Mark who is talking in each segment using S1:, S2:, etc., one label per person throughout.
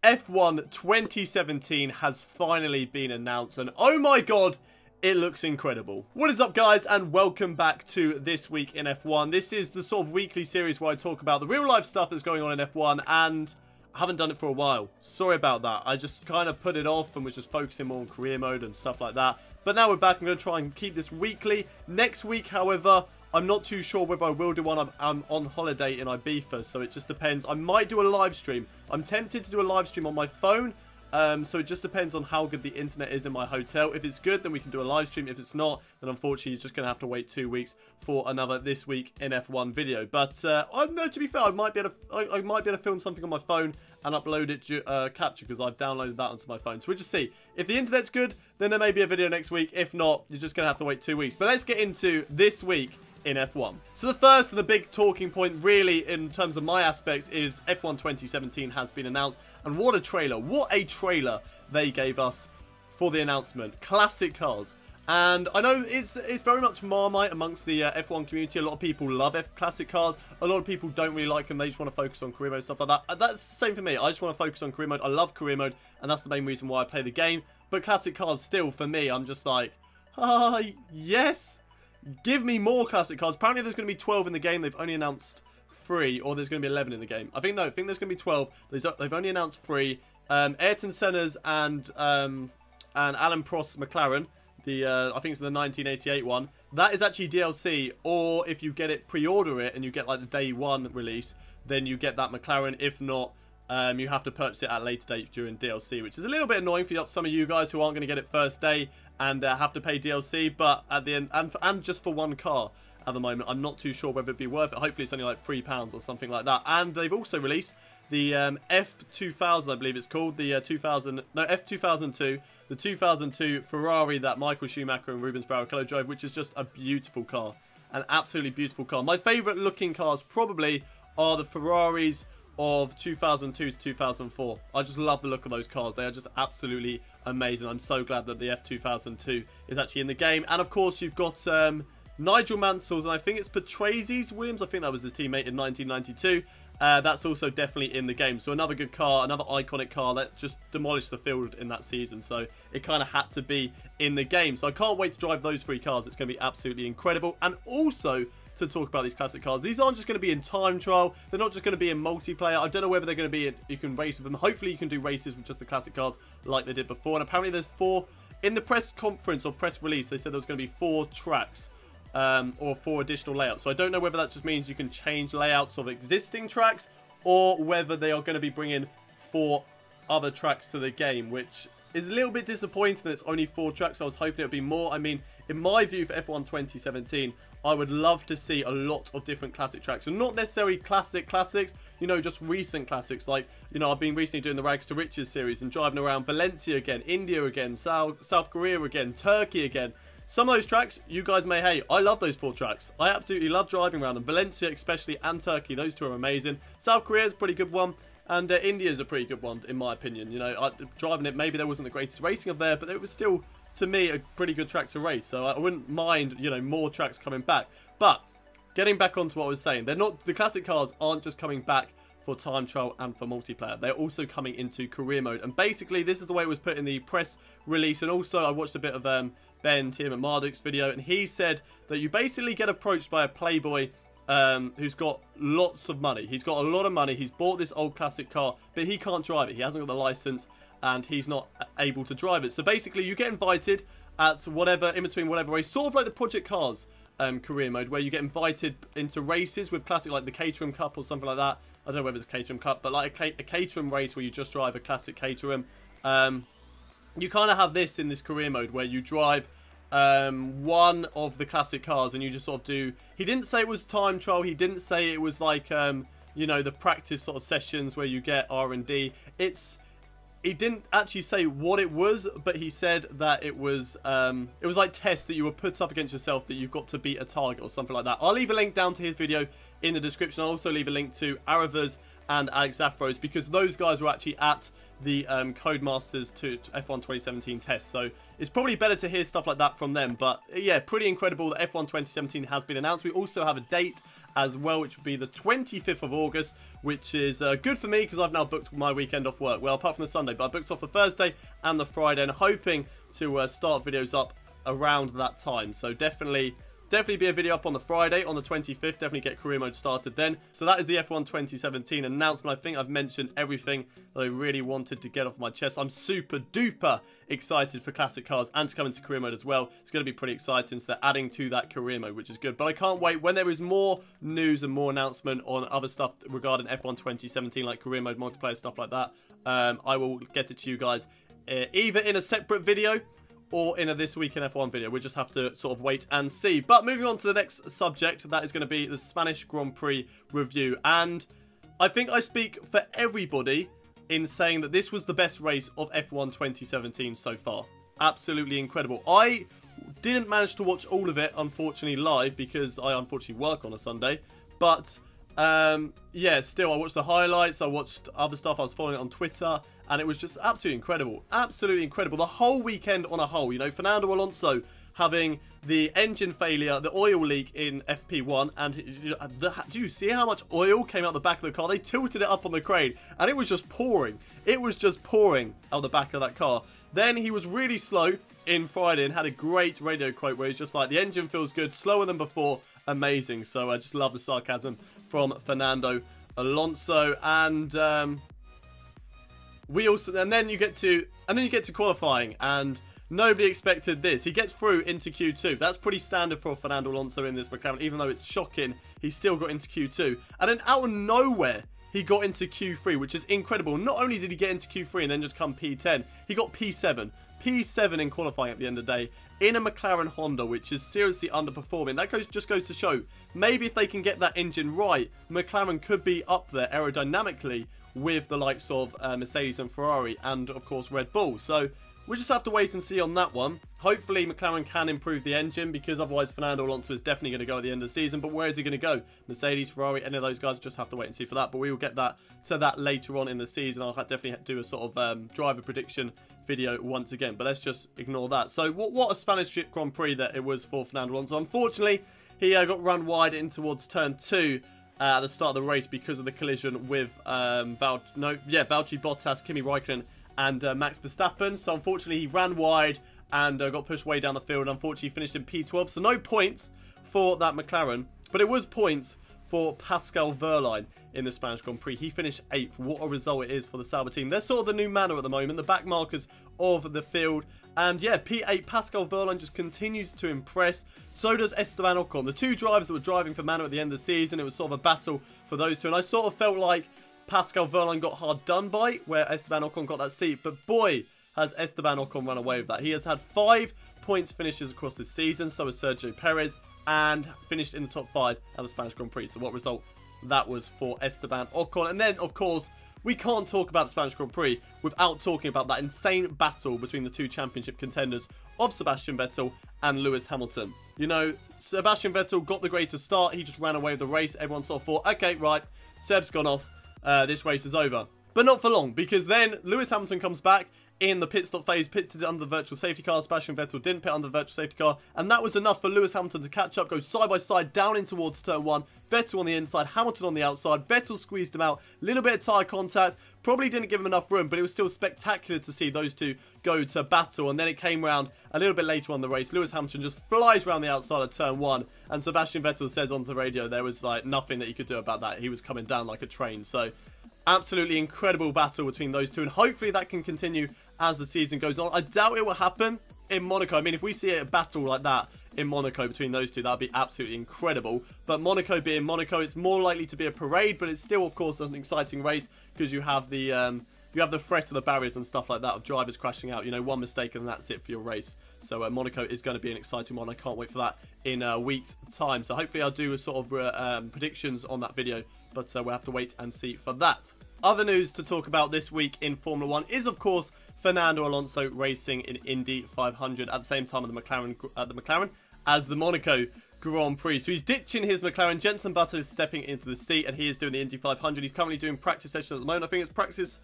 S1: F1 2017 has finally been announced, and oh my god, it looks incredible. What is up, guys, and welcome back to This Week in F1. This is the sort of weekly series where I talk about the real life stuff that's going on in F1, and I haven't done it for a while. Sorry about that. I just kind of put it off and was just focusing more on career mode and stuff like that. But now we're back. I'm going to try and keep this weekly. Next week, however, I'm not too sure whether I will do one. I'm on holiday in Ibiza, so it just depends. I might do a live stream. I'm tempted to do a live stream on my phone. So it just depends on how good the internet is in my hotel. If it's good, then we can do a live stream. If it's not, then unfortunately you're just going to have to wait 2 weeks for another This Week in F1 video. But no, to be fair, I might be able to film something on my phone and upload it to capture, because I've downloaded that onto my phone. So we'll just see. If the internet's good, then there may be a video next week. If not, you're just going to have to wait 2 weeks. But let's get into This Week in F1. So the first and the big talking point really in terms of my aspects is F1 2017 has been announced, and what a trailer trailer they gave us for the announcement. Classic cars, and I know it's very much Marmite amongst the F1 community. A lot of people love classic cars, a lot of people don't really like them. They just want to focus on career mode, stuff like that. That's the same for me. I just want to focus on career mode. I love career mode, and that's the main reason why I play the game. But classic cars still, for me, I'm just like, yes, give me more classic cars. Apparently there's going to be 12 in the game. They've only announced 3, or there's going to be 11 in the game. I think there's going to be 12. They've only announced 3. Ayrton Senna's and Alan Prost's McLaren. I think it's the 1988 one. That is actually DLC, or if you get it, pre-order it, and you get like the day 1 release, then you get that McLaren. If not, you have to purchase it at a later date during DLC, which is a little bit annoying for some of you guys who aren't going to get it first day and have to pay DLC. But at the end, and just for one car at the moment, I'm not too sure whether it'd be worth it. Hopefully it's only like £3 or something like that. And they've also released the F2000, I believe it's called, the F2002, the 2002 Ferrari that Michael Schumacher and Rubens Barrichello drove, which is just a beautiful car, an absolutely beautiful car. My favourite looking cars probably are the Ferraris of 2002 to 2004. I just love the look of those cars. They are just absolutely amazing. I'm so glad that the F2002 is actually in the game. And of course you've got Nigel Mansell's, and I think it's Patrese Williams. I think that was his teammate in 1992. That's also definitely in the game. So another good car, another iconic car that just demolished the field in that season. So it kind of had to be in the game. So I can't wait to drive those 3 cars. It's going to be absolutely incredible. And also to talk about these classic cars, these aren't just going to be in time trial. They're not just going to be in multiplayer. I don't know whether they're going to be you can race with them. Hopefully you can do races with just the classic cars like they did before. And apparently there's 4 in the press conference or press release. They said there was going to be 4 tracks. Or 4 additional layouts. So I don't know whether that just means you can change layouts of existing tracks, or whether they are going to be bringing 4 other tracks to the game, which is a little bit disappointing that it's only 4 tracks. I was hoping it would be more. I mean, in my view for F1 2017, I would love to see a lot of different classic tracks, and not necessarily classics, you know, just recent classics. Like, you know, I've been recently doing the Rags to Riches series and driving around Valencia again, India again, South Korea again, Turkey again. Some of those tracks you guys may hate. I love those 4 tracks. I absolutely love driving around them. Valencia especially, and Turkey. Those 2 are amazing. South Korea is a pretty good one. And India is a pretty good one, in my opinion. You know, driving it, maybe there wasn't the greatest racing up there, but it was still, to me, a pretty good track to race. So I wouldn't mind, you know, more tracks coming back. But getting back onto what I was saying, the classic cars aren't just coming back for time trial and for multiplayer. They're also coming into career mode. And basically, this is the way it was put in the press release. And also, I watched a bit of Ben Tiametmarduk's video, and he said that you basically get approached by a playboy who's got lots of money. He's got a lot of money. He's bought this old classic car, but he can't drive it. He hasn't got the license, and he's not able to drive it. So basically, you get invited at whatever, in between whatever race, sort of like the Project Cars career mode, where you get invited into races with classic, like the Caterham Cup or something like that. I don't know whether it's Caterham Cup, but like a Caterham race where you just drive a classic Caterham. You kind of have this in this career mode where you drive one of the classic cars, and you just sort of do. He didn't say it was time trial. He didn't say it was like you know, the practice sort of sessions where you get R&D. He didn't actually say what it was, but he said that it was like tests that you were put up against yourself, that you've got to beat a target or something like that. I'll leave a link down to his video in the description. I'll also leave a link to Aarava's and AlexZAfRo, because those guys were actually at the Codemasters to F1 2017 test. So it's probably better to hear stuff like that from them. But yeah, pretty incredible that F1 2017 has been announced. We also have a date as well, which would be the 25th of August, which is good for me because I've now booked my weekend off work. Well, apart from the Sunday, but I booked off the Thursday and the Friday, and hoping to start videos up around that time. So definitely be a video up on the Friday, on the 25th. Definitely get career mode started then. So that is the F1 2017 announcement. I think I've mentioned everything that I really wanted to get off my chest. I'm super duper excited for classic cars and to come into career mode as well. It's going to be pretty exciting. So they're adding to that career mode, which is good. But I can't wait when there is more news and more announcement on other stuff regarding F1 2017, like career mode, multiplayer, stuff like that. I will get it to you guys either in a separate video or in a This Week in F1 video. We'll just have to sort of wait and see. But moving on to the next subject, that is going to be the Spanish Grand Prix review. And I think I speak for everybody in saying that this was the best race of F1 2017 so far. Absolutely incredible. I didn't manage to watch all of it, unfortunately, live, because I unfortunately work on a Sunday. But yeah, still, I watched the highlights, I watched other stuff, I was following it on Twitter, and it was just absolutely incredible. Absolutely incredible. The whole weekend on a whole, you know, Fernando Alonso having the engine failure, the oil leak in FP1, and do you see how much oil came out the back of the car? They tilted it up on the crane, and it was just pouring. It was just pouring out the back of that car. Then he was really slow in Friday and had a great radio quote where he's just like, the engine feels good, slower than before, amazing. So I just love the sarcasm from Fernando Alonso. And then you get to qualifying, and nobody expected this. He gets through into Q2. That's pretty standard for Fernando Alonso in this McLaren, even though it's shocking. He still got into Q2, and then out of nowhere he got into Q3, which is incredible. Not only did he get into Q3 and then just come P10, he got P7 in qualifying at the end of the day in a McLaren Honda, which is seriously underperforming. That just goes to show, maybe if they can get that engine right, McLaren could be up there aerodynamically with the likes of Mercedes and Ferrari, and of course Red Bull. So we'll just have to wait and see on that one. Hopefully McLaren can improve the engine, because otherwise Fernando Alonso is definitely going to go at the end of the season. But where is he going to go? Mercedes, Ferrari, any of those guys, just have to wait and see for that. But we will get to that later on in the season. I'll definitely do a sort of driver prediction video once again. But let's just ignore that. So what a Spanish Grand Prix that it was for Fernando Alonso. Unfortunately, he got run wide in towards turn 2 at the start of the race because of the collision with Valtteri Bottas, Kimi Räikkönen, and Max Verstappen. So unfortunately he ran wide and got pushed way down the field. Unfortunately finished in P12, so no points for that McLaren, but it was points for Pascal Wehrlein in the Spanish Grand Prix. He finished 8th. What a result it is for the Sauber team. They're sort of the new manor at the moment, the back markers of the field. And yeah, P8, Pascal Wehrlein just continues to impress. So does Esteban Ocon. The two drivers that were driving for Manor at the end of the season, it was sort of a battle for those two. And I sort of felt like Pascal Wehrlein got hard done by, where Esteban Ocon got that seat. But boy, has Esteban Ocon run away with that. He has had 5 points finishes across this season. So has Sergio Perez, and finished in the top 5 at the Spanish Grand Prix. So what result that was for Esteban Ocon. And then, of course, we can't talk about the Spanish Grand Prix without talking about that insane battle between the two championship contenders of Sebastian Vettel and Lewis Hamilton. You know, Sebastian Vettel got the greater start. He just ran away with the race. Everyone sort of thought, okay, right, Seb's gone off. This race is over. But not for long, because then Lewis Hamilton comes back in the pit stop phase, pitted under the virtual safety car. Sebastian Vettel didn't pit under the virtual safety car, and that was enough for Lewis Hamilton to catch up, go side by side down in towards turn 1. Vettel on the inside, Hamilton on the outside. Vettel squeezed him out, little bit of tyre contact, probably didn't give him enough room, but it was still spectacular to see those two go to battle. And then it came round a little bit later on in the race. Lewis Hamilton just flies around the outside of turn 1, and Sebastian Vettel says on the radio there was like nothing that he could do about that. He was coming down like a train. So absolutely incredible battle between those two, and hopefully that can continue as the season goes on. I doubt it will happen in Monaco. I mean, if we see a battle like that in Monaco between those two, that would be absolutely incredible. But Monaco being Monaco, it's more likely to be a parade, but it's still, of course, an exciting race, because you have the threat of the barriers and stuff like that, of drivers crashing out. You know, one mistake and that's it for your race. So Monaco is going to be an exciting one. I can't wait for that in a week's time. So hopefully I'll do a sort of predictions on that video, but we'll have to wait and see for that. Other news to talk about this week in Formula 1 is, of course, Fernando Alonso racing in Indy 500 at the same time as the McLaren as the Monaco Grand Prix. So he's ditching his McLaren. Jenson Button is stepping into the seat, and he is doing the Indy 500. He's currently doing practice sessions at the moment. I think it's practice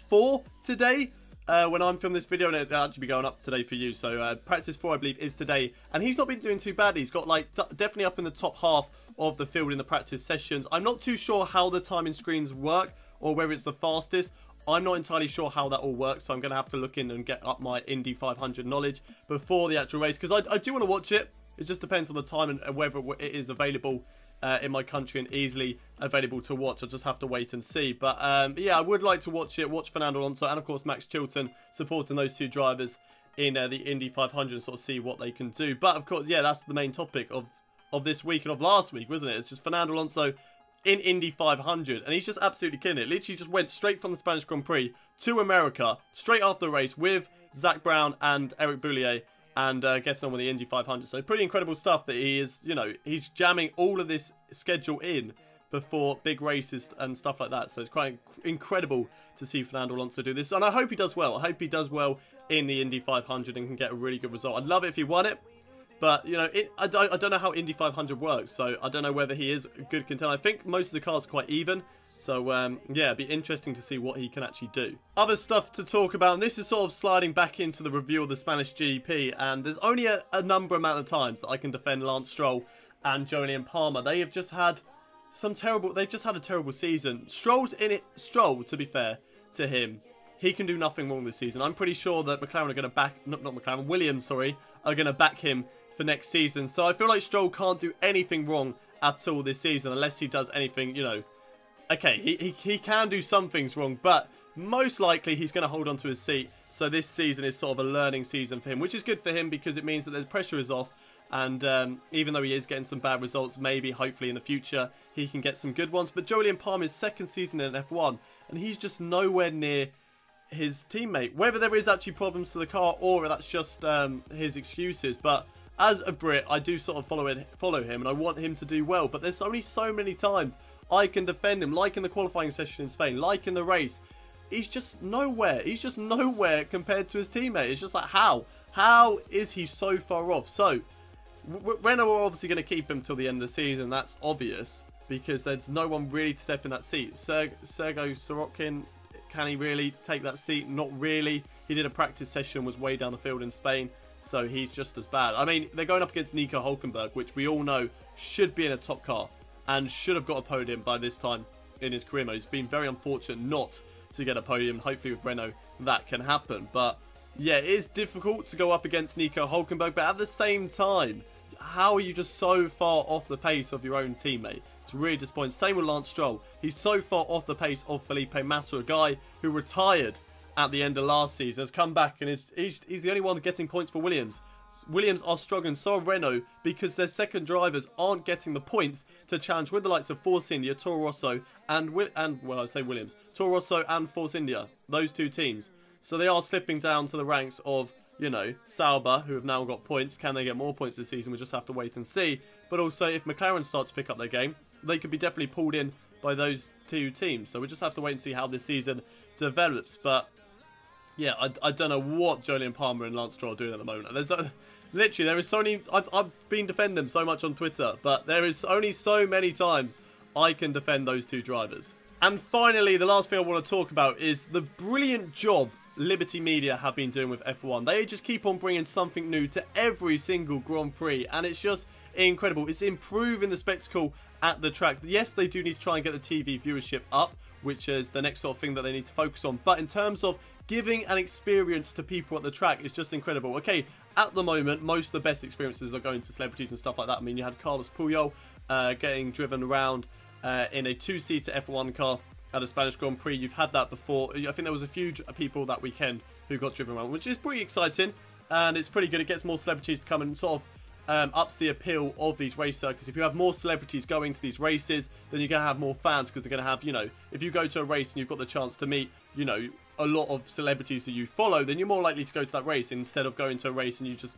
S1: 4 today when I'm filming this video, and it'll actually be going up today for you. So practice 4, I believe, is today. And he's not been doing too badly. He's got, like, definitely up in the top half of the field in the practice sessions. I'm not too sure how the timing screens work or whether it's the fastest. I'm not entirely sure how that all works, so I'm going to have to look in and get up my Indy 500 knowledge before the actual race, because I do want to watch it. It just depends on the time and whether it is available in my country and easily available to watch. I'll just have to wait and see. But yeah, I would like to watch it, watch Fernando Alonso and, of course, Max Chilton supporting those two drivers in the Indy 500 and sort of see what they can do. But, of course, yeah, that's the main topic of this week and of last week, wasn't it? It's just Fernando Alonso in Indy 500, and he's just absolutely killing it. Literally just went straight from the Spanish Grand Prix to America, straight after the race with Zach Brown and Eric Boulier, and getting on with the Indy 500. So pretty incredible stuff that he is, you know, he's jamming all of this schedule in before big races and stuff like that. So it's quite incredible to see Fernando Alonso do this, and I hope he does well. I hope he does well in the Indy 500 and can get a really good result. I'd love it if he won it. But, you know, I don't know how Indy 500 works, so I don't know whether he is a good contender. I think most of the cars are quite even, so, yeah, it'd be interesting to see what he can actually do. Other stuff to talk about, and this is sort of sliding back into the review of the Spanish GP, and there's only a amount of times that I can defend Lance Stroll and Jolyon Palmer. They have just had they've just had a terrible season. Stroll, to be fair to him, he can do nothing wrong this season. I'm pretty sure that McLaren are going to back, not McLaren, Williams, sorry, are going to back him for next season. So I feel like Stroll can't do anything wrong at all this season unless he does anything, you know. Okay, he can do some things wrong, but most likely he's going to hold on to his seat. So this season is sort of a learning season for him, which is good for him because it means that the pressure is off. And even though he is getting some bad results, maybe, hopefully in the future, he can get some good ones. But Jolyon Palmer's second season in F1, and he's just nowhere near his teammate. Whether there is actually problems to the car or that's just his excuses, but as a Brit, I do sort of follow him, and I want him to do well. But there's only so many times I can defend him, like in the qualifying session in Spain, like in the race. He's just nowhere. He's just nowhere compared to his teammate. It's just like, how? How is he so far off? So, Renault are obviously going to keep him till the end of the season. That's obvious, because there's no one really to step in that seat. Sergio Sorokin, can he really take that seat? Not really. He did a practice session, was way down the field in Spain. So he's just as bad. I mean, they're going up against Nico Hülkenberg, which we all know should be in a top car and should have got a podium by this time in his career mode. He's been very unfortunate not to get a podium. Hopefully with Renault that can happen. But yeah, it is difficult to go up against Nico Hülkenberg. But at the same time, how are you just so far off the pace of your own teammate? It's really disappointing. Same with Lance Stroll. He's so far off the pace of Felipe Massa, a guy who retired at the end of last season, has come back, and he's the only one getting points for Williams. Williams are struggling, so are Renault, because their second drivers aren't getting the points to challenge with the likes of Force India, Toro Rosso, and well, I say Williams, Toro Rosso and Force India, those two teams. So they are slipping down to the ranks of, you know, Sauber, who have now got points. Can they get more points this season? We'll just have to wait and see. But also, if McLaren start to pick up their game, they could be definitely pulled in by those two teams. So we'll just have to wait and see how this season develops. But yeah, I don't know what Jolyon Palmer and Lance Stroll are doing at the moment. There's literally, there is so many. I've been defending them so much on Twitter, but there is only so many times I can defend those two drivers. And finally, the last thing I want to talk about is the brilliant job Liberty Media have been doing with F1. They just keep on bringing something new to every single Grand Prix, and it's just incredible. It's improving the spectacle at the track. Yes, they do need to try and get the TV viewership up, which is the next sort of thing that they need to focus on. But in terms of giving an experience to people at the track, it's just incredible. Okay, at the moment, most of the best experiences are going to celebrities and stuff like that. I mean, you had Carlos Puyol getting driven around in a two-seater F1 car at a Spanish Grand Prix. You've had that before. I think there was a few people that weekend who got driven around, which is pretty exciting, and it's pretty good. It gets more celebrities to come and sort of ups the appeal of these race circuits. If you have more celebrities going to these races, then you're going to have more fans, because they're going to have, you know, if you go to a race and you've got the chance to meet, you know, a lot of celebrities that you follow, then you're more likely to go to that race instead of going to a race and you just,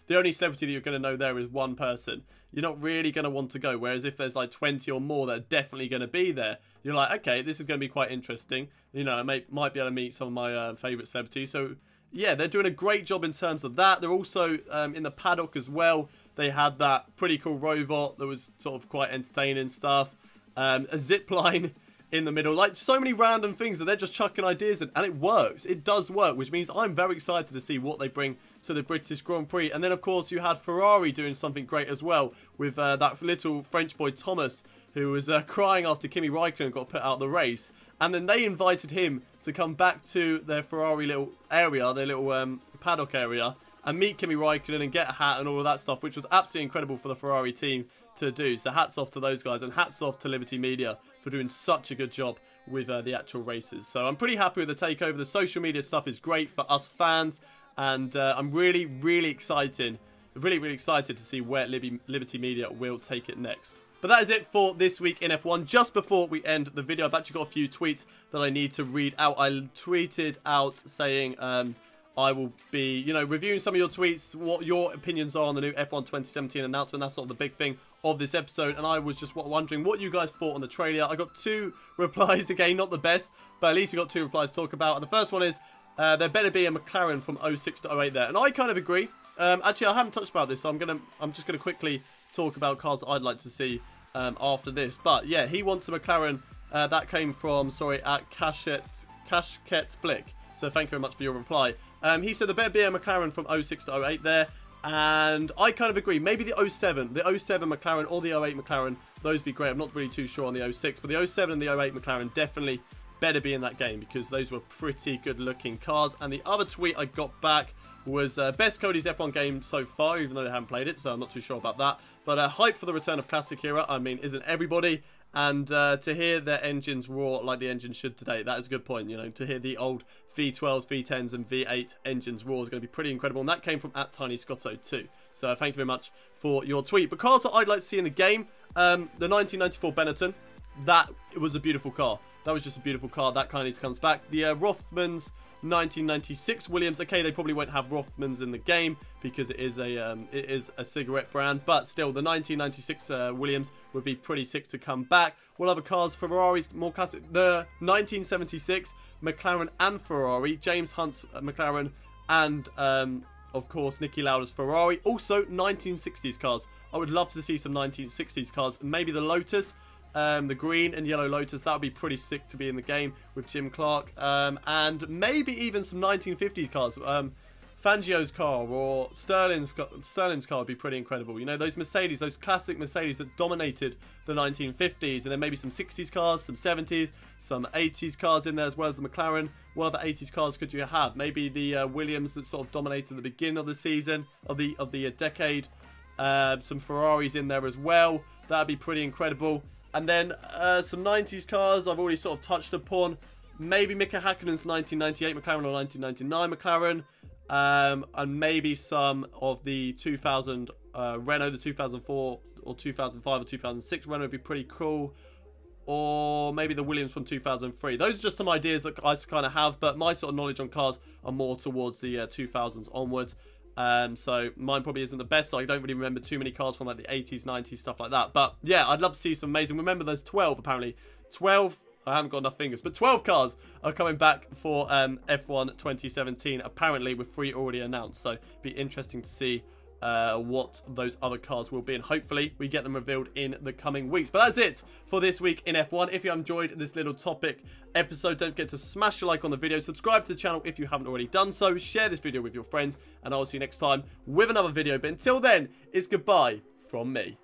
S1: the only celebrity that you're going to know there is one person. You're not really going to want to go. Whereas if there's like 20 or more that are definitely going to be there, you're like, okay, this is going to be quite interesting. You know, I might be able to meet some of my favourite celebrities. So yeah, they're doing a great job in terms of that. They're also in the paddock as well. They had that pretty cool robot that was sort of quite entertaining stuff. A zip line in the middle. Like, so many random things that they're just chucking ideas in. And it works. It does work, which means I'm very excited to see what they bring to the British Grand Prix. And then, of course, you had Ferrari doing something great as well with that little French boy, Thomas, who was crying after Kimi Raikkonen got put out of the race. And then they invited him to come back to their Ferrari little area, their little paddock area, and meet Kimi Raikkonen and get a hat and all of that stuff, which was absolutely incredible for the Ferrari team to do. So hats off to those guys, and hats off to Liberty Media for doing such a good job with the actual races. So I'm pretty happy with the takeover. The social media stuff is great for us fans, and I'm really, really excited to see where Liberty Media will take it next. But that is it for this week in F1. Just before we end the video, I've actually got a few tweets that I need to read out. I tweeted out saying I will be, you know, reviewing some of your tweets, what your opinions are on the new F1 2017 announcement. That's sort of the big thing of this episode. And I was just wondering what you guys thought on the trailer. I got 2 replies, again, not the best, but at least we got 2 replies to talk about. And the first one is, there better be a McLaren from 06 to 08 there. And I kind of agree. Actually, I haven't touched about this, so I'm just going to quickly talk about cars that I'd like to see after this. But yeah, he wants a McLaren. That came from, sorry, at Cashket Flick. So thank you very much for your reply. He said there better be a McLaren from 06 to 08 there. And I kind of agree. Maybe the 07. The 07 McLaren or the 08 McLaren. Those would be great. I'm not really too sure on the 06. But the 07 and the 08 McLaren definitely better be in that game, because those were pretty good looking cars. And the other tweet I got back was best Cody's F1 game so far, even though they haven't played it, so I'm not too sure about that. But hype for the return of Classic Era, I mean, isn't everybody? And to hear their engines roar like the engine should today, that is a good point. You know, to hear the old V12s, V10s and V8 engines roar is going to be pretty incredible. And that came from @TinyScotto too. So thank you very much for your tweet. But cars that I'd like to see in the game, the 1994 Benetton, that was a beautiful car. That was just a beautiful car. That kind of comes back. The Rothmans 1996 Williams. Okay, they probably won't have Rothmans in the game because it is a cigarette brand, but still, the 1996 Williams would be pretty sick to come back. What other cars? Ferraris, more classic. The 1976 McLaren and Ferrari. James Hunt's McLaren and, of course, Niki Lauda's Ferrari. Also, 1960s cars. I would love to see some 1960s cars. Maybe the Lotus. The green and yellow Lotus, that would be pretty sick to be in the game with Jim Clark. And maybe even some 1950s cars. Fangio's car or Sterling's car would be pretty incredible. You know, those Mercedes, those classic Mercedes that dominated the 1950s. And then maybe some 60s cars, some 70s, some 80s cars in there, as well as the McLaren. What other 80s cars could you have? Maybe the Williams that sort of dominated the beginning of the season, of the decade. Some Ferraris in there as well. That would be pretty incredible. And then some 90s cars I've already sort of touched upon. Maybe Mika Häkkinen's 1998 McLaren or 1999 McLaren. And maybe some of the 2000 Renault, the 2004 or 2005 or 2006 Renault would be pretty cool. Or maybe the Williams from 2003. Those are just some ideas that I kind of have. But my sort of knowledge on cars are more towards the 2000s onwards. So mine probably isn't the best, so I don't really remember too many cars from like the 80s, 90s, stuff like that. But yeah, I'd love to see some amazing. Remember, there's 12 apparently. 12, I haven't got enough fingers, but 12 cars are coming back for F1 2017, apparently, with 3 already announced. So it'd be interesting to see what those other cars will be, and hopefully we get them revealed in the coming weeks. But that's it for this week in F1. If you enjoyed this little topic episode, don't forget to smash a like on the video, subscribe to the channel if you haven't already done so, share this video with your friends, and I will see you next time with another video. But until then, it's goodbye from me.